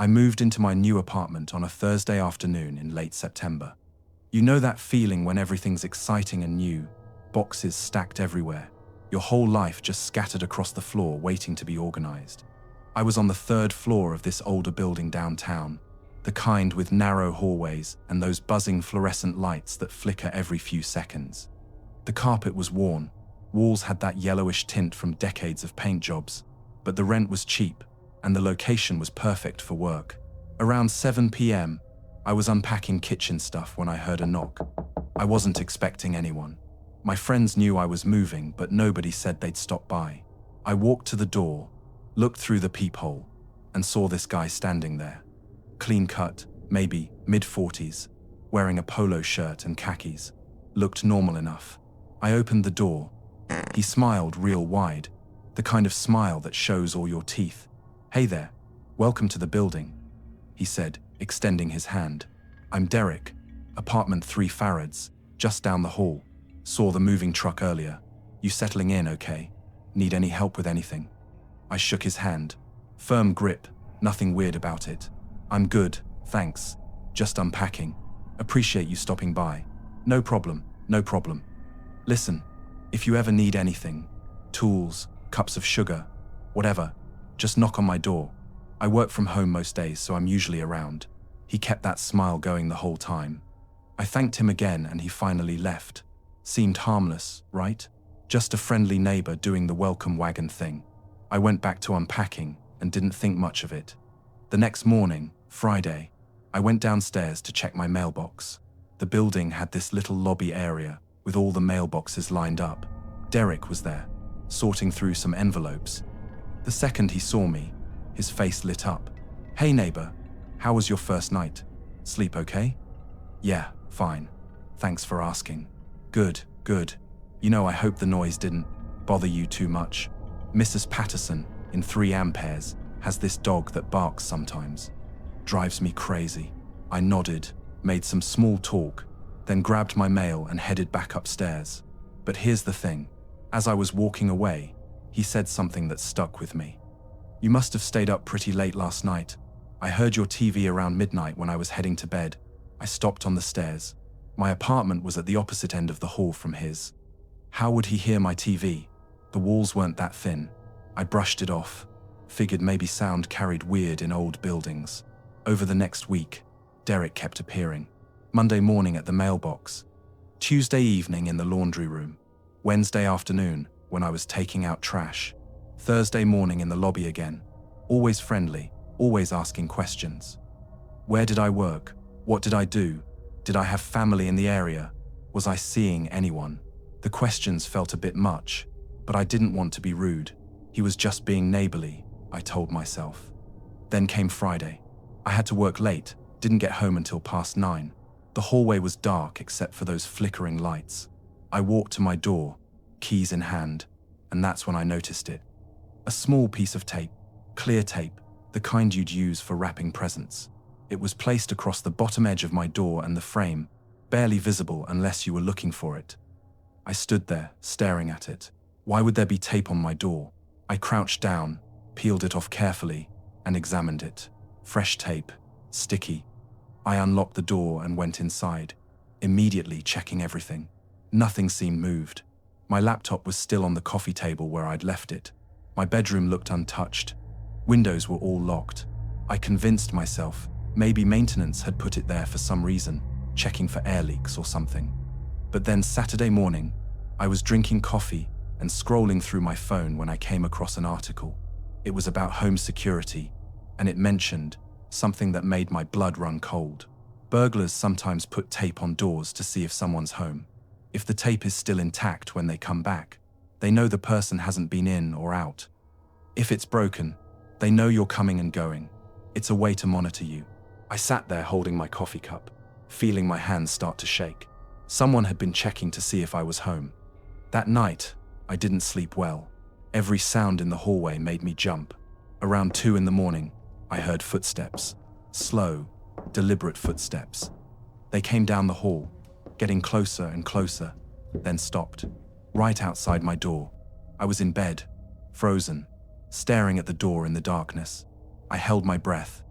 I moved into my new apartment on a Thursday afternoon in late September. You know that feeling when everything's exciting and new, boxes stacked everywhere, your whole life just scattered across the floor waiting to be organized. I was on the third floor of this older building downtown, the kind with narrow hallways and those buzzing fluorescent lights that flicker every few seconds. The carpet was worn, walls had that yellowish tint from decades of paint jobs, but the rent was cheap and the location was perfect for work. Around 7 p.m., I was unpacking kitchen stuff when I heard a knock. I wasn't expecting anyone. My friends knew I was moving, but nobody said they'd stop by. I walked to the door, looked through the peephole, and saw this guy standing there. Clean cut, maybe mid-40s, wearing a polo shirt and khakis. Looked normal enough. I opened the door. He smiled real wide, the kind of smile that shows all your teeth. "Hey there, welcome to the building," he said, extending his hand. "I'm Derek, apartment 3 Farads, just down the hall. Saw the moving truck earlier. You settling in okay? Need any help with anything?" I shook his hand. Firm grip, nothing weird about it. "I'm good, thanks. Just unpacking. Appreciate you stopping by." No problem, no problem. "Listen, if you ever need anything, tools, cups of sugar, whatever, just knock on my door. I work from home most days, so I'm usually around." He kept that smile going the whole time. I thanked him again and he finally left. Seemed harmless, right? Just a friendly neighbor doing the welcome wagon thing. I went back to unpacking and didn't think much of it. The next morning, Friday, I went downstairs to check my mailbox. The building had this little lobby area with all the mailboxes lined up. Derek was there, sorting through some envelopes. The second he saw me, his face lit up. "Hey neighbor, how was your first night? Sleep okay?" "Yeah, fine. Thanks for asking." Good, good. You know, I hope the noise didn't bother you too much. Mrs. Patterson, in 3 Amperes, has this dog that barks sometimes. Drives me crazy." I nodded, made some small talk, then grabbed my mail and headed back upstairs. But here's the thing. As I was walking away, he said something that stuck with me. "You must have stayed up pretty late last night. I heard your TV around midnight when I was heading to bed." I stopped on the stairs. My apartment was at the opposite end of the hall from his. How would he hear my TV? The walls weren't that thin. I brushed it off. Figured maybe sound carried weird in old buildings. Over the next week, Derek kept appearing. Monday morning at the mailbox. Tuesday evening in the laundry room. Wednesday afternoon when I was taking out trash. Thursday morning in the lobby again. Always friendly, always asking questions. Where did I work? What did I do? Did I have family in the area? Was I seeing anyone? The questions felt a bit much, but I didn't want to be rude. He was just being neighborly, I told myself. Then came Friday. I had to work late, didn't get home until past 9. The hallway was dark except for those flickering lights. I walked to my door, keys in hand, and that's when I noticed it. A small piece of tape, clear tape, the kind you'd use for wrapping presents. It was placed across the bottom edge of my door and the frame, barely visible unless you were looking for it. I stood there, staring at it. Why would there be tape on my door? I crouched down, peeled it off carefully, and examined it. Fresh tape, sticky. I unlocked the door and went inside, immediately checking everything. Nothing seemed moved. My laptop was still on the coffee table where I'd left it. My bedroom looked untouched. Windows were all locked. I convinced myself maybe maintenance had put it there for some reason, checking for air leaks or something. But then Saturday morning, I was drinking coffee and scrolling through my phone when I came across an article. It was about home security, and it mentioned something that made my blood run cold. Burglars sometimes put tape on doors to see if someone's home. If the tape is still intact when they come back, they know the person hasn't been in or out. If it's broken, they know you're coming and going. It's a way to monitor you. I sat there holding my coffee cup, feeling my hands start to shake. Someone had been checking to see if I was home. That night, I didn't sleep well. Every sound in the hallway made me jump. Around 2 in the morning, I heard footsteps. Slow, deliberate footsteps. They came down the hall, getting closer and closer, then stopped. Right outside my door. I was in bed, frozen, staring at the door in the darkness. I held my breath.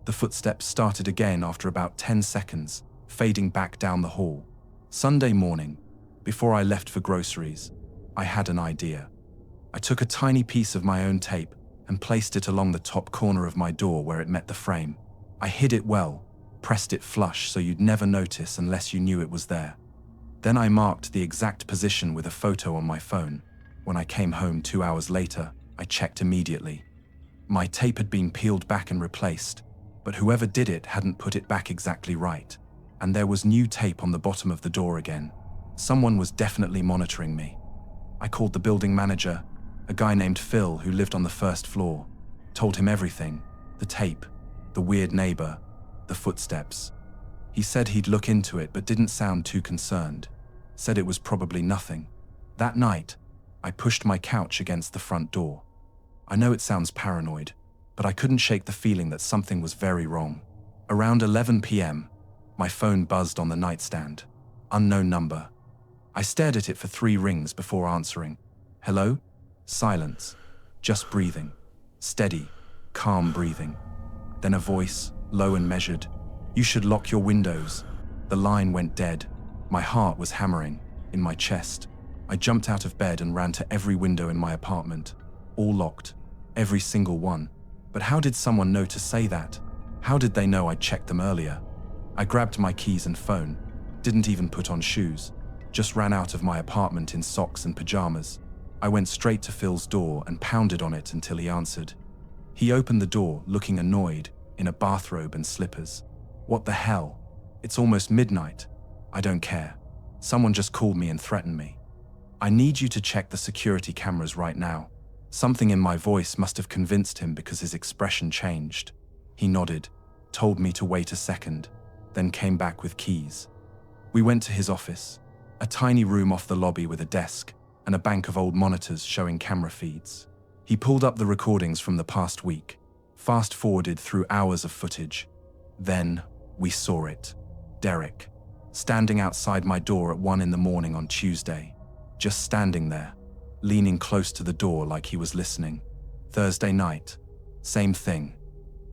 The footsteps started again after about 10 seconds, fading back down the hall. Sunday morning, before I left for groceries, I had an idea. I took a tiny piece of my own tape and placed it along the top corner of my door where it met the frame. I hid it well, pressed it flush so you'd never notice unless you knew it was there. Then I marked the exact position with a photo on my phone. When I came home 2 hours later, I checked immediately. My tape had been peeled back and replaced, but whoever did it hadn't put it back exactly right, and there was new tape on the bottom of the door again. Someone was definitely monitoring me. I called the building manager, a guy named Phil who lived on the first floor, told him everything, the tape, the weird neighbor, the footsteps. He said he'd look into it but didn't sound too concerned, said it was probably nothing. That night, I pushed my couch against the front door. I know it sounds paranoid, but I couldn't shake the feeling that something was very wrong. Around 11 p.m., my phone buzzed on the nightstand. Unknown number. I stared at it for 3 rings before answering. Hello? Silence. Just breathing. Steady, calm breathing. Then a voice, low and measured. You should lock your windows. The line went dead. My heart was hammering in my chest. I jumped out of bed and ran to every window in my apartment. All locked. Every single one. But how did someone know to say that? How did they know I'd checked them earlier? I grabbed my keys and phone. Didn't even put on shoes. Just ran out of my apartment in socks and pajamas. I went straight to Phil's door and pounded on it until he answered. He opened the door, looking annoyed, in a bathrobe and slippers. What the hell? It's almost midnight. I don't care. Someone just called me and threatened me. I need you to check the security cameras right now. Something in my voice must have convinced him because his expression changed. He nodded, told me to wait a second, then came back with keys. We went to his office, a tiny room off the lobby with a desk and a bank of old monitors showing camera feeds. He pulled up the recordings from the past week, fast-forwarded through hours of footage. Then we saw it. Derek, standing outside my door at 1 a.m. on Tuesday, just standing there, leaning close to the door like he was listening. Thursday night, same thing.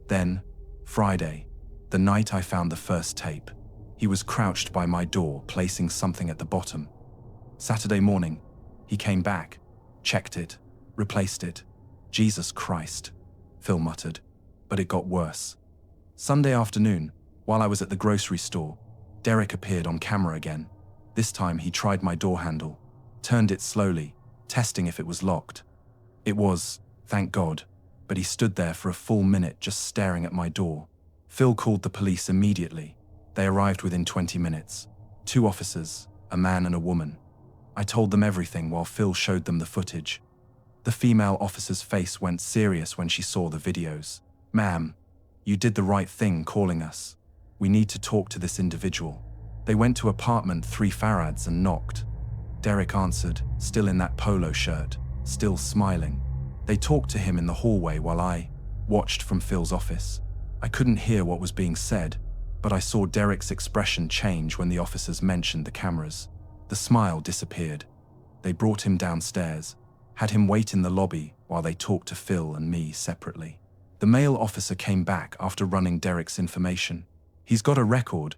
Then, Friday, the night I found the first tape, he was crouched by my door, placing something at the bottom. Saturday morning, he came back, checked it, replaced it. Jesus Christ, Phil muttered, but it got worse. Sunday afternoon, while I was at the grocery store, Derek appeared on camera again. This time he tried my door handle, turned it slowly, testing if it was locked. It was, thank God, but he stood there for a full minute just staring at my door. Phil called the police immediately. They arrived within 20 minutes. 2 officers, a man and a woman. I told them everything while Phil showed them the footage. The female officer's face went serious when she saw the videos. Ma'am, you did the right thing calling us. We need to talk to this individual. They went to apartment 3 Farads and knocked. Derek answered, still in that polo shirt, still smiling. They talked to him in the hallway while I watched from Phil's office. I couldn't hear what was being said, but I saw Derek's expression change when the officers mentioned the cameras. The smile disappeared. They brought him downstairs, had him wait in the lobby while they talked to Phil and me separately. The male officer came back after running Derek's information. He's got a record,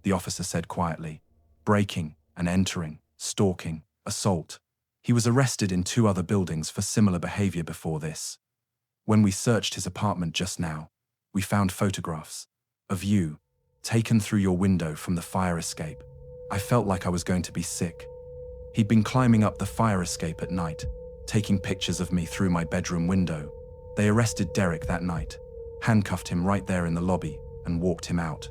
the officer said quietly. Breaking and entering, stalking, assault. He was arrested in 2 other buildings for similar behavior before this. When we searched his apartment just now, we found photographs of you, taken through your window from the fire escape. I felt like I was going to be sick. He'd been climbing up the fire escape at night, taking pictures of me through my bedroom window. They arrested Derek that night, handcuffed him right there in the lobby, and walked him out.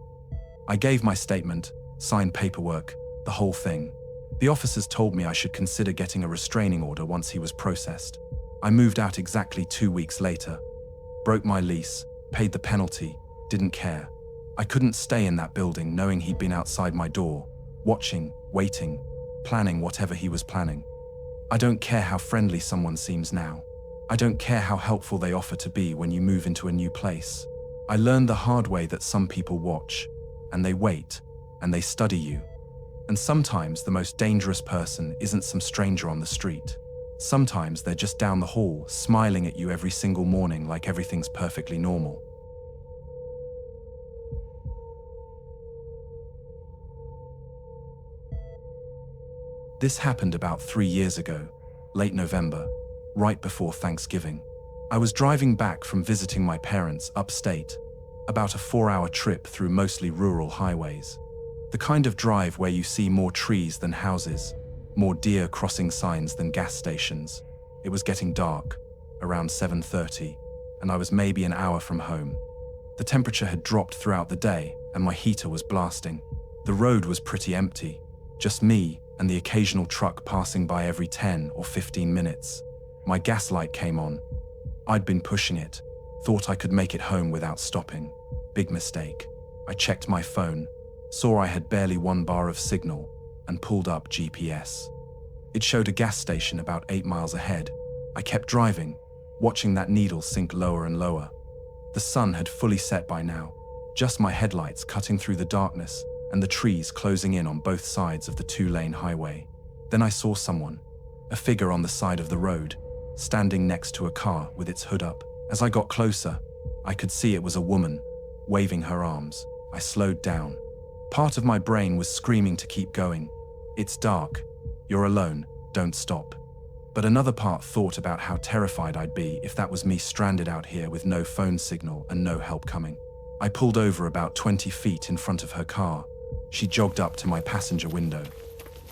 I gave my statement, signed paperwork, the whole thing. The officers told me I should consider getting a restraining order once he was processed. I moved out exactly 2 weeks later. Broke my lease, paid the penalty, didn't care. I couldn't stay in that building knowing he'd been outside my door, watching, waiting, planning whatever he was planning. I don't care how friendly someone seems now. I don't care how helpful they offer to be when you move into a new place. I learned the hard way that some people watch, and they wait, and they study you. And sometimes the most dangerous person isn't some stranger on the street. Sometimes they're just down the hall, smiling at you every single morning like everything's perfectly normal. This happened about 3 years ago, late November, right before Thanksgiving. I was driving back from visiting my parents upstate, about a 4-hour trip through mostly rural highways. The kind of drive where you see more trees than houses, more deer crossing signs than gas stations. It was getting dark, around 7:30, and I was maybe an hour from home. The temperature had dropped throughout the day, and my heater was blasting. The road was pretty empty, just me and the occasional truck passing by every 10 or 15 minutes. My gas light came on. I'd been pushing it, thought I could make it home without stopping. Big mistake. I checked my phone, saw I had barely 1 bar of signal, and pulled up GPS. It showed a gas station about 8 miles ahead. I kept driving, watching that needle sink lower and lower. The sun had fully set by now, just my headlights cutting through the darkness and the trees closing in on both sides of the 2-lane highway. Then I saw someone, a figure on the side of the road, standing next to a car with its hood up. As I got closer, I could see it was a woman, waving her arms. I slowed down. Part of my brain was screaming to keep going. It's dark. You're alone. Don't stop. But another part thought about how terrified I'd be if that was me stranded out here with no phone signal and no help coming. I pulled over about 20 feet in front of her car. She jogged up to my passenger window.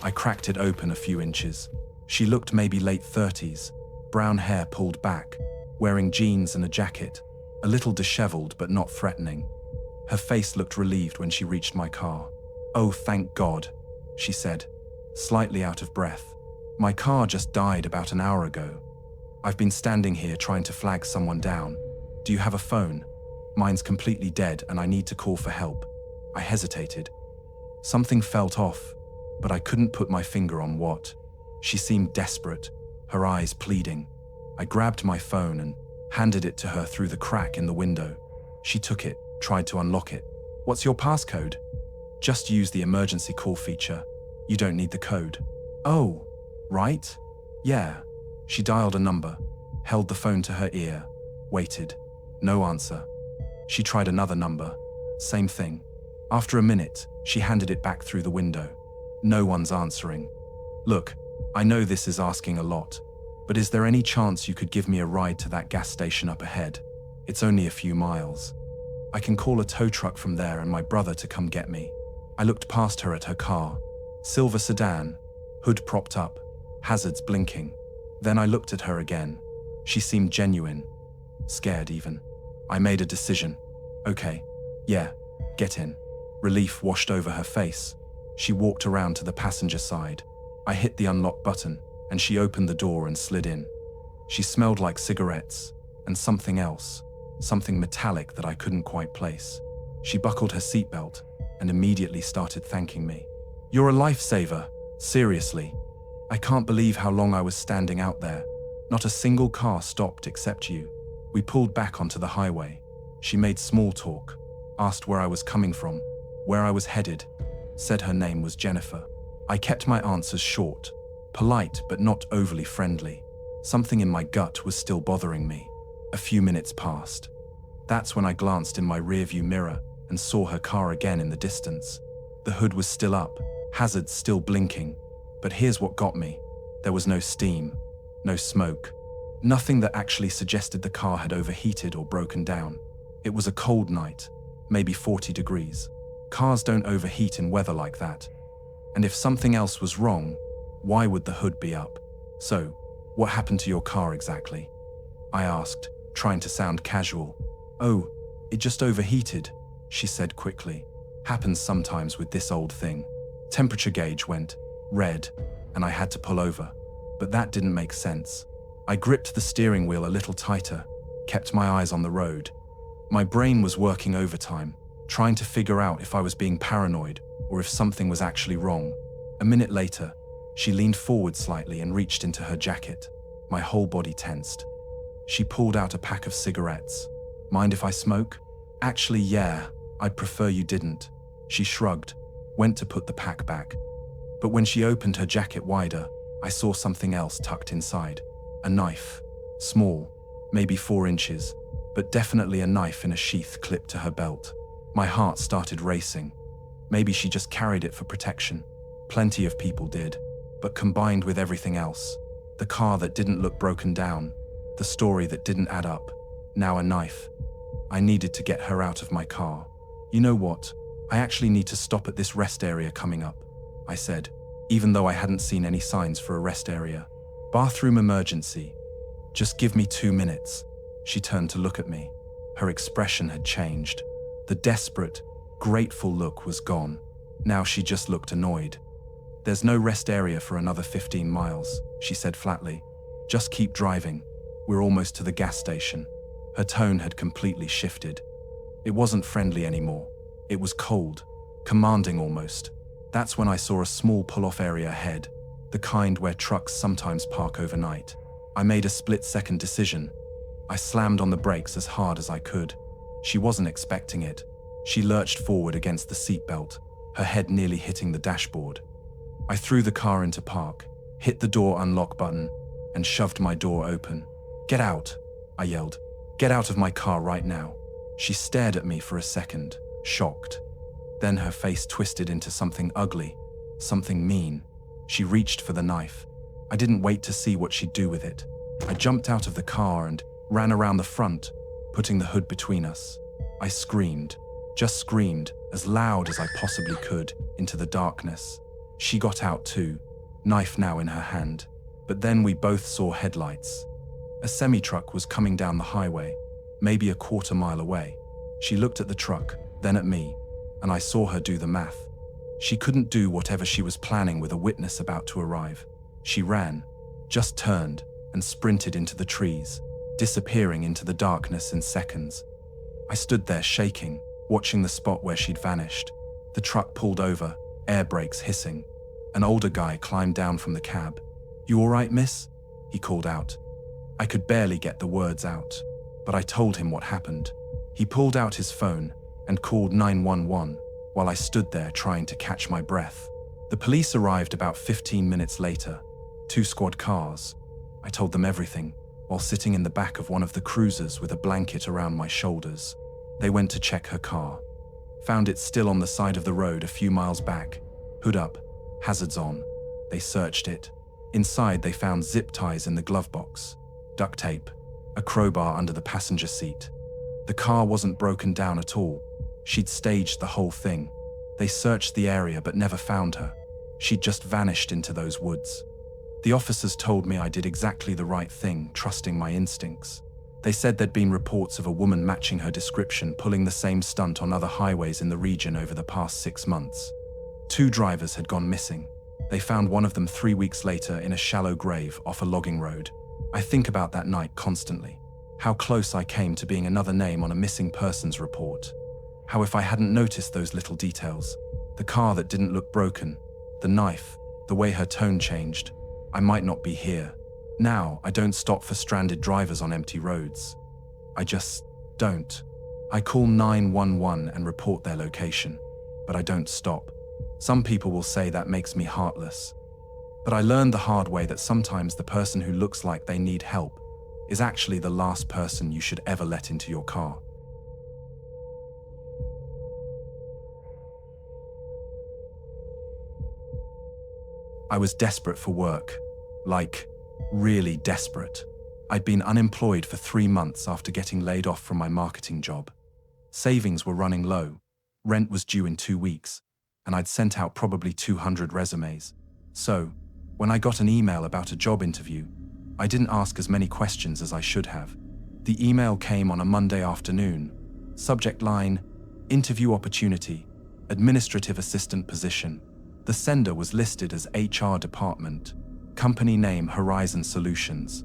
I cracked it open a few inches. She looked maybe late 30s, brown hair pulled back, wearing jeans and a jacket, a little disheveled but not threatening. Her face looked relieved when she reached my car. "Oh, thank God," she said, slightly out of breath. "My car just died about an hour ago. I've been standing here trying to flag someone down. Do you have a phone? Mine's completely dead and I need to call for help." I hesitated. Something felt off, but I couldn't put my finger on what. She seemed desperate, her eyes pleading. I grabbed my phone and handed it to her through the crack in the window. She took it, tried to unlock it. "What's your passcode?" "Just use the emergency call feature. You don't need the code." "Oh, right? Yeah." She dialed a number, held the phone to her ear, waited. No answer. She tried another number. Same thing. After a minute, she handed it back through the window. "No one's answering. Look, I know this is asking a lot, but is there any chance you could give me a ride to that gas station up ahead? It's only a few miles. I can call a tow truck from there and my brother to come get me." I looked past her at her car. Silver sedan, hood propped up, hazards blinking. Then I looked at her again. She seemed genuine, scared even. I made a decision. "Okay, yeah, get in." Relief washed over her face. She walked around to the passenger side. I hit the unlock button, and she opened the door and slid in. She smelled like cigarettes, and something else, something metallic that I couldn't quite place. She buckled her seatbelt, and immediately started thanking me. "You're a lifesaver, seriously. I can't believe how long I was standing out there. Not a single car stopped except you." We pulled back onto the highway. She made small talk, asked where I was coming from, where I was headed, said her name was Jennifer. I kept my answers short, polite but not overly friendly. Something in my gut was still bothering me. A few minutes passed. That's when I glanced in my rearview mirror and saw her car again in the distance. The hood was still up, hazards still blinking, but here's what got me. There was no steam, no smoke, nothing that actually suggested the car had overheated or broken down. It was a cold night, maybe 40 degrees. Cars don't overheat in weather like that. And if something else was wrong, why would the hood be up? "So, what happened to your car exactly?" I asked, trying to sound casual. "Oh, it just overheated," she said quickly. "Happens sometimes with this old thing." Temperature gauge went red, and I had to pull over. But that didn't make sense. I gripped the steering wheel a little tighter, kept my eyes on the road. My brain was working overtime, trying to figure out if I was being paranoid or if something was actually wrong. A minute later, she leaned forward slightly and reached into her jacket. My whole body tensed. She pulled out a pack of cigarettes. "Mind if I smoke?" "Actually, yeah, I'd prefer you didn't." She shrugged, went to put the pack back. But when she opened her jacket wider, I saw something else tucked inside. A knife. Small, maybe 4 inches, but definitely a knife in a sheath clipped to her belt. My heart started racing. Maybe she just carried it for protection. Plenty of people did. but combined with everything else, the car that didn't look broken down, the story that didn't add up, now a knife. I needed to get her out of my car. "You know what? I actually need to stop at this rest area coming up," I said, even though I hadn't seen any signs for a rest area. "Bathroom emergency. Just give me 2 minutes." She turned to look at me. Her expression had changed. The desperate, grateful look was gone. Now she just looked annoyed. "There's no rest area for another 15 miles, she said flatly. "Just keep driving. We're almost to the gas station." Her tone had completely shifted. It wasn't friendly anymore. It was cold, commanding almost. That's when I saw a small pull-off area ahead, the kind where trucks sometimes park overnight. I made a split-second decision. I slammed on the brakes as hard as I could. She wasn't expecting it. She lurched forward against the seatbelt, her head nearly hitting the dashboard. I threw the car into park, hit the door unlock button, and shoved my door open. "Get out," I yelled. "Get out of my car right now." She stared at me for a second, shocked. Then her face twisted into something ugly, something mean. She reached for the knife. I didn't wait to see what she'd do with it. I jumped out of the car and ran around the front, putting the hood between us. I screamed, just screamed, as loud as I possibly could, into the darkness. She got out too, knife now in her hand. But then we both saw headlights. A semi-truck was coming down the highway, maybe a quarter mile away. She looked at the truck, then at me, and I saw her do the math. She couldn't do whatever she was planning with a witness about to arrive. She ran, just turned, and sprinted into the trees, disappearing into the darkness in seconds. I stood there shaking, watching the spot where she'd vanished. The truck pulled over, air brakes hissing. An older guy climbed down from the cab. "You all right, miss?" he called out. I could barely get the words out, but I told him what happened. He pulled out his phone and called 911 while I stood there trying to catch my breath. The police arrived about 15 minutes later, 2 squad cars. I told them everything while sitting in the back of one of the cruisers with a blanket around my shoulders. They went to check her car. Found it still on the side of the road a few miles back, hood up, hazards on. They searched it. Inside they found zip ties in the glove box, duct tape, a crowbar under the passenger seat. The car wasn't broken down at all. She'd staged the whole thing. They searched the area but never found her. She'd just vanished into those woods. The officers told me I did exactly the right thing, trusting my instincts. They said there'd been reports of a woman matching her description pulling the same stunt on other highways in the region over the past 6 months. 2 drivers had gone missing. They found one of them 3 weeks later in a shallow grave off a logging road. I think about that night constantly. How close I came to being another name on a missing persons report. How if I hadn't noticed those little details, the car that didn't look broken, the knife, the way her tone changed, I might not be here. Now, I don't stop for stranded drivers on empty roads. I just don't. I call 911 and report their location, but I don't stop. Some people will say that makes me heartless. But I learned the hard way that sometimes the person who looks like they need help is actually the last person you should ever let into your car. I was desperate for work. Like, really desperate. I'd been unemployed for 3 months after getting laid off from my marketing job. Savings were running low. Rent was due in 2 weeks, and I'd sent out probably 200 resumes. So, when I got an email about a job interview, I didn't ask as many questions as I should have. The email came on a Monday afternoon. Subject line, interview opportunity, administrative assistant position. The sender was listed as HR department, company name Horizon Solutions.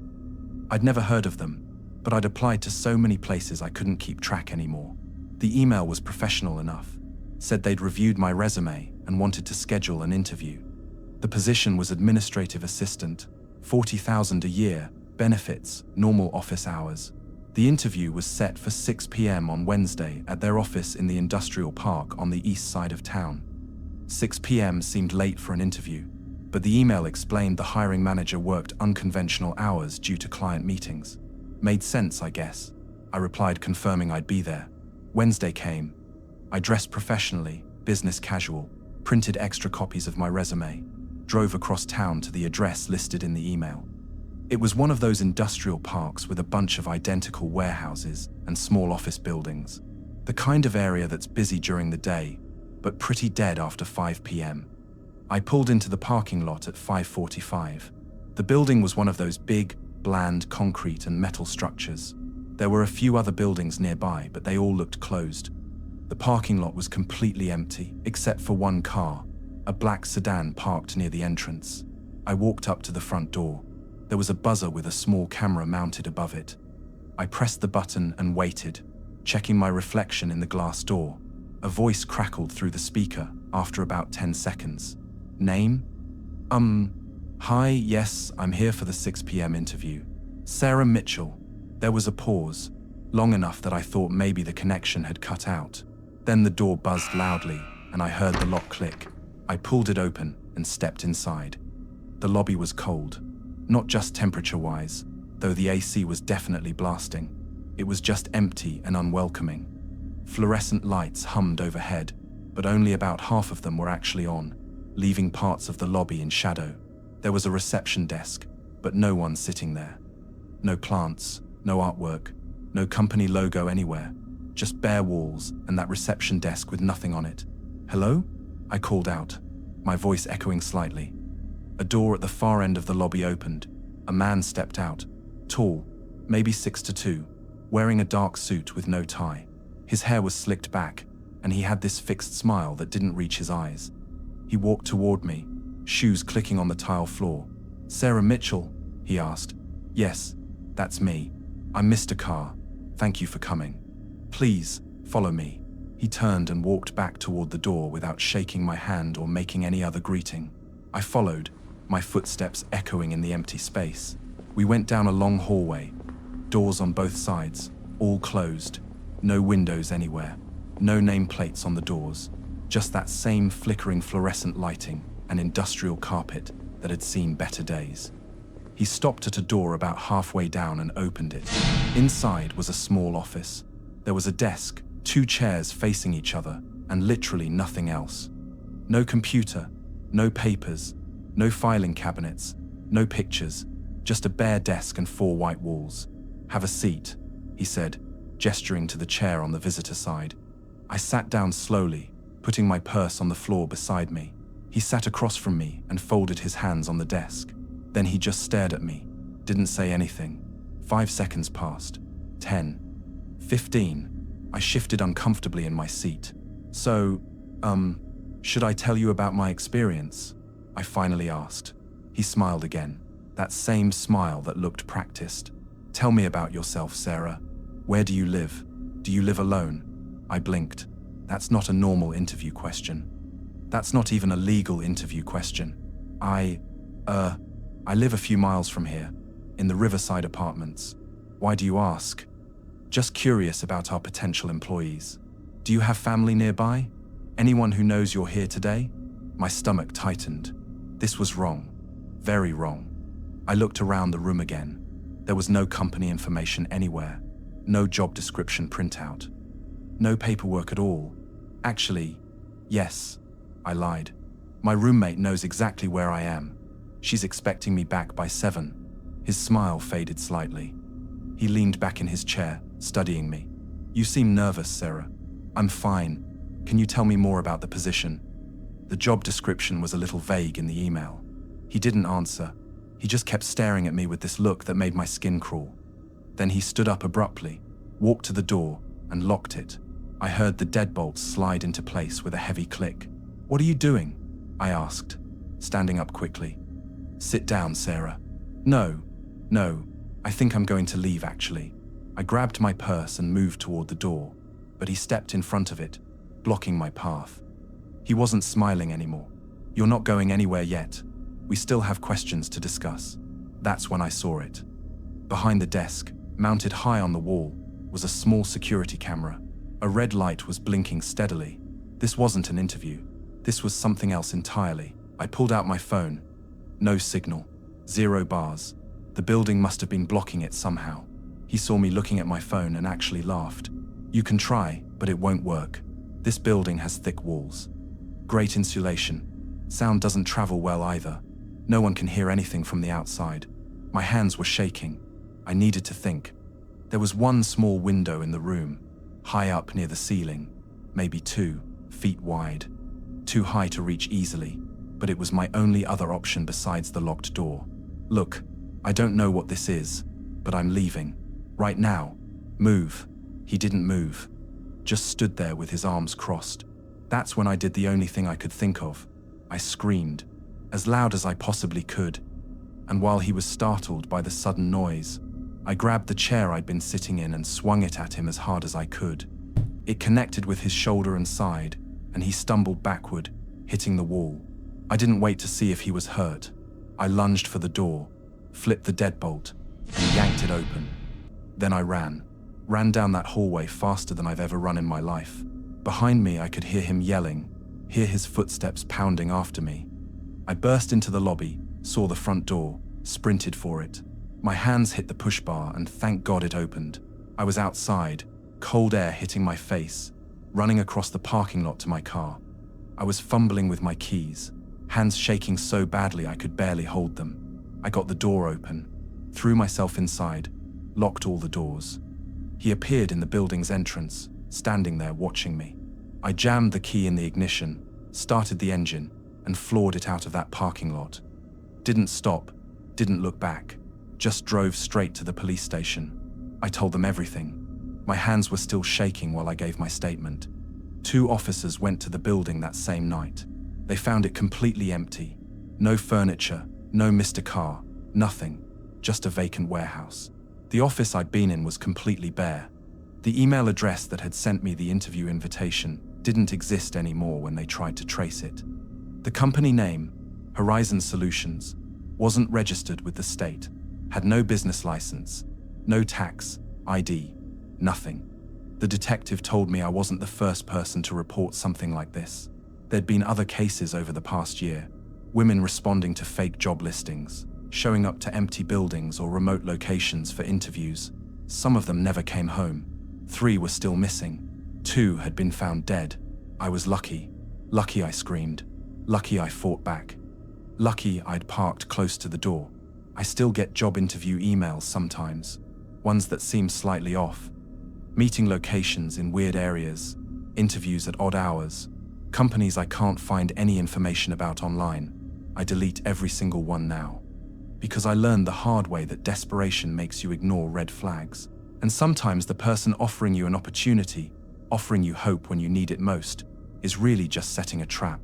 I'd never heard of them, but I'd applied to so many places I couldn't keep track anymore. The email was professional enough, said they'd reviewed my resume and wanted to schedule an interview. The position was administrative assistant, $40,000 a year, benefits, normal office hours. The interview was set for 6 p.m. on Wednesday at their office in the industrial park on the east side of town. 6 p.m. seemed late for an interview, but the email explained the hiring manager worked unconventional hours due to client meetings. Made sense, I guess. I replied confirming I'd be there. Wednesday came. I dressed professionally, business casual, printed extra copies of my resume. drove across town to the address listed in the email. It was one of those industrial parks with a bunch of identical warehouses and small office buildings. The kind of area that's busy during the day, but pretty dead after 5 p.m. I pulled into the parking lot at 5:45. The building was one of those big, bland concrete and metal structures. There were a few other buildings nearby, but they all looked closed. The parking lot was completely empty, except for one car, a black sedan parked near the entrance. I walked up to the front door. There was a buzzer with a small camera mounted above it. I pressed the button and waited, checking my reflection in the glass door. A voice crackled through the speaker after about 10 seconds. Name? Hi, yes, I'm here for the 6 p.m. interview. Sarah Mitchell. There was a pause, long enough that I thought maybe the connection had cut out. Then the door buzzed loudly, and I heard the lock click. I pulled it open and stepped inside. The lobby was cold, not just temperature-wise, though the AC was definitely blasting. It was just empty and unwelcoming. Fluorescent lights hummed overhead, but only about half of them were actually on, leaving parts of the lobby in shadow. There was a reception desk, but no one sitting there. No plants, no artwork, no company logo anywhere, just bare walls and that reception desk with nothing on it. Hello? I called out, my voice echoing slightly. A door at the far end of the lobby opened. A man stepped out, tall, maybe 6'2", wearing a dark suit with no tie. His hair was slicked back, and he had this fixed smile that didn't reach his eyes. He walked toward me, shoes clicking on the tile floor. Sarah Mitchell? He asked. Yes, that's me. I'm Mr. Carr. Thank you for coming. Please, follow me. He turned and walked back toward the door without shaking my hand or making any other greeting. I followed, my footsteps echoing in the empty space. We went down a long hallway, doors on both sides, all closed, no windows anywhere, no nameplates on the doors, just that same flickering fluorescent lighting and industrial carpet that had seen better days. He stopped at a door about halfway down and opened it. Inside was a small office. There was a desk, 2 chairs facing each other, and literally nothing else. No computer, no papers, no filing cabinets, no pictures, just a bare desk and 4 white walls. Have a seat, he said, gesturing to the chair on the visitor side. I sat down slowly, putting my purse on the floor beside me. He sat across from me and folded his hands on the desk. Then he just stared at me, didn't say anything. 5 seconds passed. 10. 15. I shifted uncomfortably in my seat. So, should I tell you about my experience? I finally asked. He smiled again, that same smile that looked practiced. Tell me about yourself, Sarah. Where do you live? Do you live alone? I blinked. That's not a normal interview question. That's not even a legal interview question. I live a few miles from here, in the Riverside apartments. Why do you ask? Just curious about our potential employees. Do you have family nearby? Anyone who knows you're here today? My stomach tightened. This was wrong. Very wrong. I looked around the room again. There was no company information anywhere. No job description printout. No paperwork at all. Actually, yes, I lied. My roommate knows exactly where I am. She's expecting me back by 7. His smile faded slightly. He leaned back in his chair, studying me. You seem nervous, Sarah. I'm fine. Can you tell me more about the position? The job description was a little vague in the email. He didn't answer. He just kept staring at me with this look that made my skin crawl. Then he stood up abruptly, walked to the door, and locked it. I heard the deadbolts slide into place with a heavy click. What are you doing? I asked, standing up quickly. Sit down, Sarah. No, I think I'm going to leave, actually. I grabbed my purse and moved toward the door, but he stepped in front of it, blocking my path. He wasn't smiling anymore. You're not going anywhere yet. We still have questions to discuss. That's when I saw it. Behind the desk, mounted high on the wall, was a small security camera. A red light was blinking steadily. This wasn't an interview. This was something else entirely. I pulled out my phone. No signal. 0 bars. The building must have been blocking it somehow. He saw me looking at my phone and actually laughed. You can try, but it won't work. This building has thick walls. Great insulation. Sound doesn't travel well either. No one can hear anything from the outside. My hands were shaking. I needed to think. There was one small window in the room, high up near the ceiling, maybe 2 feet wide, too high to reach easily, but it was my only other option besides the locked door. Look, I don't know what this is, but I'm leaving. Right now. Move. He didn't move. Just stood there with his arms crossed. That's when I did the only thing I could think of. I screamed, as loud as I possibly could, and while he was startled by the sudden noise, I grabbed the chair I'd been sitting in and swung it at him as hard as I could. It connected with his shoulder and side, and he stumbled backward, hitting the wall. I didn't wait to see if he was hurt. I lunged for the door, flipped the deadbolt, and yanked it open. Then I ran down that hallway faster than I've ever run in my life. Behind me, I could hear him yelling, hear his footsteps pounding after me. I burst into the lobby, saw the front door, sprinted for it. My hands hit the push bar and thank God it opened. I was outside, cold air hitting my face, running across the parking lot to my car. I was fumbling with my keys, hands shaking so badly I could barely hold them. I got the door open, threw myself inside, locked all the doors. He appeared in the building's entrance, standing there watching me. I jammed the key in the ignition, started the engine, and floored it out of that parking lot. Didn't stop, didn't look back, just drove straight to the police station. I told them everything. My hands were still shaking while I gave my statement. 2 officers went to the building that same night. They found it completely empty. No furniture, no Mr. Carr, nothing, just a vacant warehouse. The office I'd been in was completely bare. The email address that had sent me the interview invitation didn't exist anymore when they tried to trace it. The company name, Horizon Solutions, wasn't registered with the state, had no business license, no tax, ID, nothing. The detective told me I wasn't the first person to report something like this. There'd been other cases over the past year, women responding to fake job listings, showing up to empty buildings or remote locations for interviews. Some of them never came home. 3 were still missing. 2 had been found dead. I was lucky. Lucky I screamed. Lucky I fought back. Lucky I'd parked close to the door. I still get job interview emails sometimes, ones that seem slightly off. Meeting locations in weird areas, interviews at odd hours, companies I can't find any information about online. I delete every single one now. Because I learned the hard way that desperation makes you ignore red flags. And sometimes the person offering you an opportunity, offering you hope when you need it most, is really just setting a trap,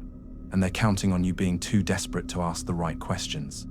and they're counting on you being too desperate to ask the right questions.